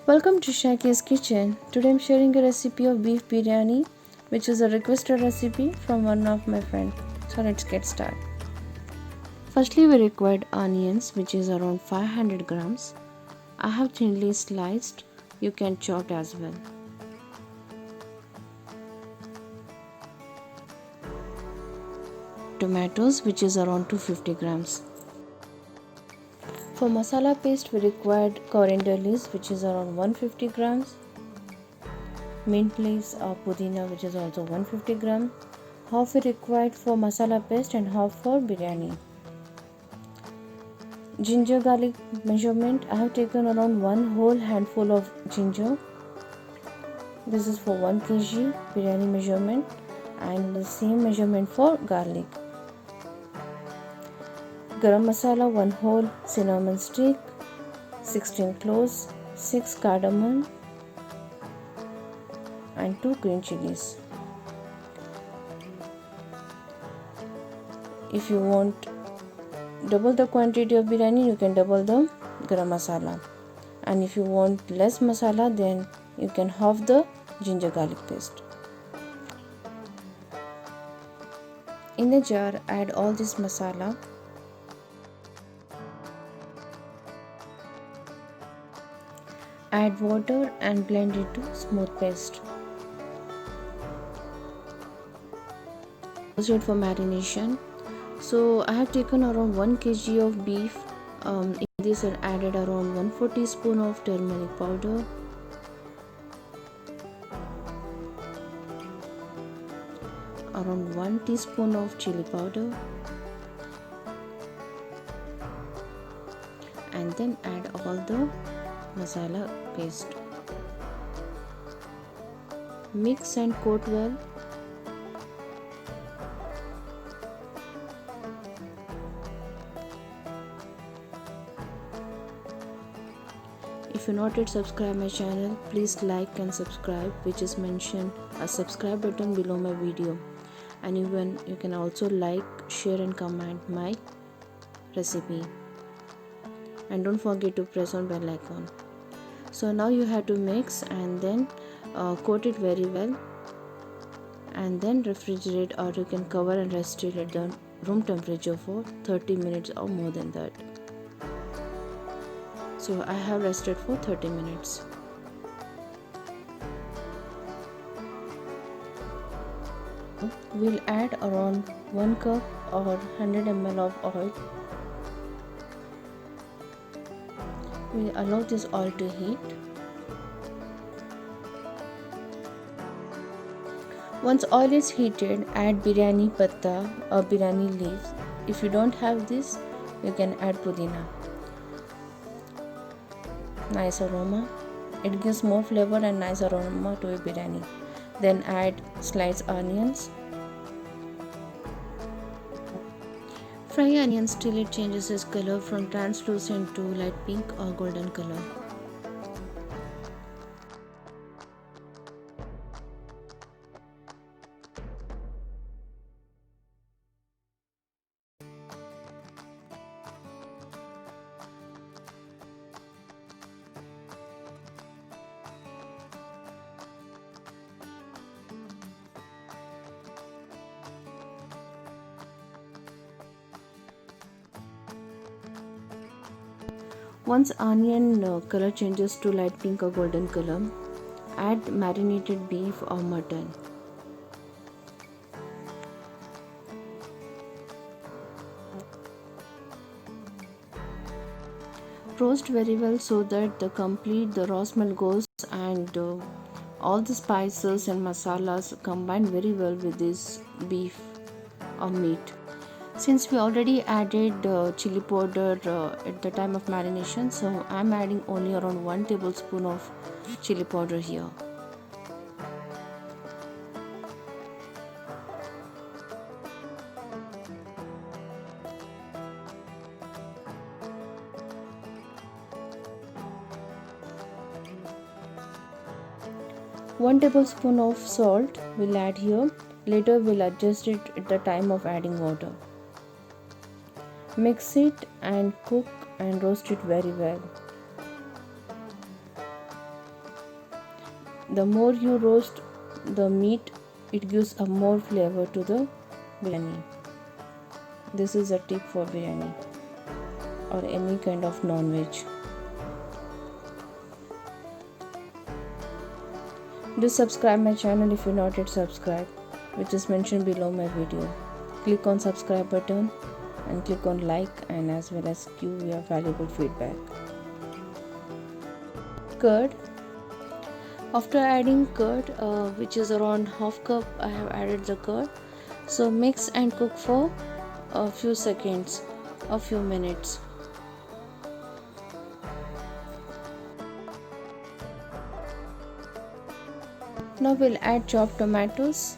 Welcome to Shaki's Kitchen. Today I'm sharing a recipe of beef biryani, which is a requested recipe from one of my friends. So let's get started. Firstly, we required onions, which is around 500 grams. I have thinly sliced. You can chop as well. Tomatoes, which is around 250 grams. For masala paste, we required coriander leaves, which is around 150 grams. Mint leaves or pudina, which is also 150 grams. Half we required for masala paste and half for biryani. Ginger garlic measurement, I have taken around one whole handful of ginger. This is for 1 kg biryani measurement, and the same measurement for garlic. Garam masala, 1 whole cinnamon stick, 16 cloves, 6 cardamom and 2 green chilies. If you want double the quantity of biryani, you can double the garam masala, and if you want less masala, then you can half the ginger garlic paste. In a jar, add all this masala. Add water and blend it to smooth paste. Proceed for marination. So I have taken around 1 kg of beef. In this I added around 1/4 teaspoon of turmeric powder, around 1 teaspoon of chili powder, and then add all the masala paste. Mix and coat well. If you not yet subscribe my channel, please like and subscribe, which is mentioned a subscribe button below my video, and even you can also like, share and comment my recipe, and don't forget to press on bell icon. So now you have to mix and then coat it very well, and then refrigerate, or you can cover and rest it at the room temperature for 30 minutes or more than that. So I have rested for 30 minutes. We'll add around 1 cup or 100 ml of oil. We'll allow this oil to heat. Once oil is heated, add biryani patta or biryani leaves. If you don't have this, you can add pudina. Nice aroma. It gives more flavor and nice aroma to a biryani. Then add sliced onions. Fry onions till it changes its color from translucent to light pink or golden color. Once onion color changes to light pink or golden color, add marinated beef or mutton. Roast very well so that the raw smell goes, and all the spices and masalas combine very well with this beef or meat. Since we already added chili powder at the time of marination, so I'm adding only around 1 tablespoon of chili powder here. One tablespoon of salt we'll add here. Later we'll adjust it at the time of adding water. Mix it and cook and roast it very well. The more you roast the meat, it gives a more flavor to the biryani. This is a tip for biryani or any kind of non-veg. Do subscribe my channel if you're not yet subscribed, which is mentioned below my video. Click on subscribe button and click on like, and as well as give your valuable feedback. Curd. After adding curd, which is around half cup, I have added the curd. So mix and cook for a few seconds, a few minutes. Now we'll add chopped tomatoes.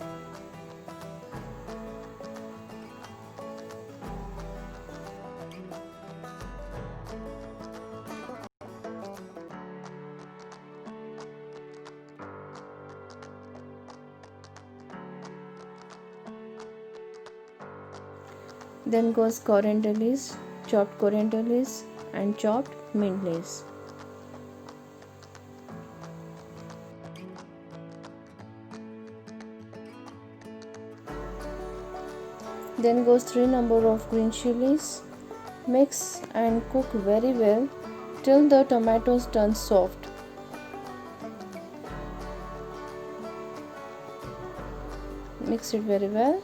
Then goes coriander leaves, chopped coriander leaves and chopped mint leaves. Then goes 3 number of green chilies. Mix and cook very well till the tomatoes turn soft. Mix it very well.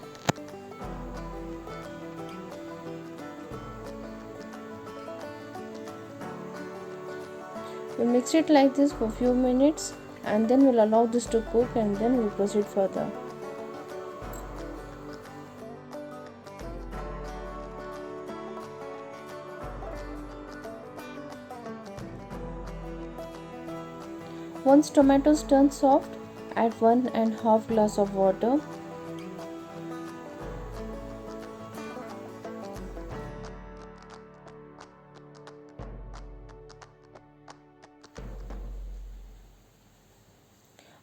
We'll mix it like this for a few minutes and then we'll allow this to cook, and then we'll proceed further. Once tomatoes turn soft, add 1.5 glass of water.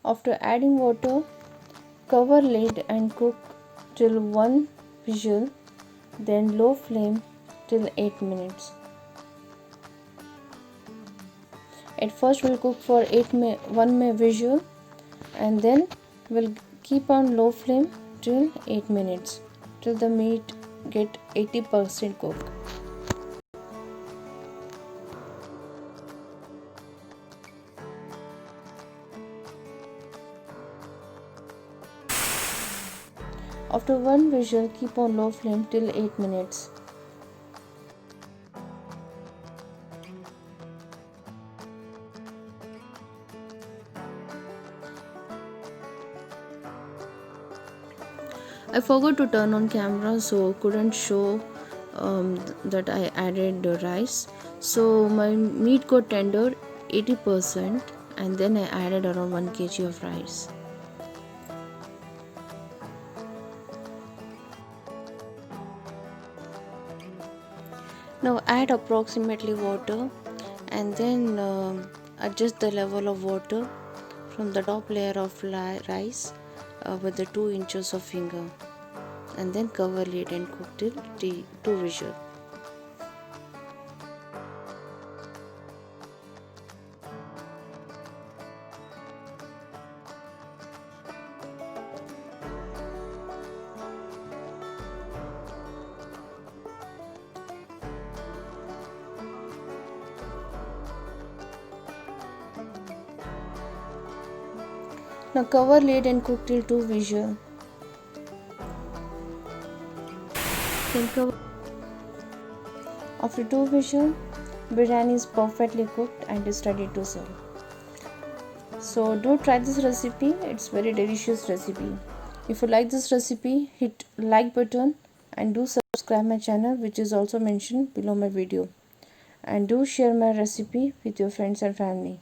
After adding water, cover lid and cook till 1 whistle, then low flame till 8 minutes. At first we'll cook for 1 whistle, and then we'll keep on low flame till 8 minutes, till the meat get 80% cooked. After 1 whistle, keep on low flame till 8 minutes. I forgot to turn on camera, so couldn't show that I added the rice. So my meat got tender 80%, and then I added around 1 kg of rice. Now add approximately water, and then adjust the level of water from the top layer of rice with the 2 inches of finger, and then cover lid and cook till 2 whistles. Now cover lid and cook till 2 whistles. Then cover. After 2 whistles, biryani is perfectly cooked and is ready to serve. So do try this recipe. It's very delicious recipe. If you like this recipe, hit like button and do subscribe my channel, which is also mentioned below my video. And do share my recipe with your friends and family.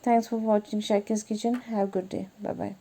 Thanks for watching Shakir's Kitchen. Have a good day. Bye bye.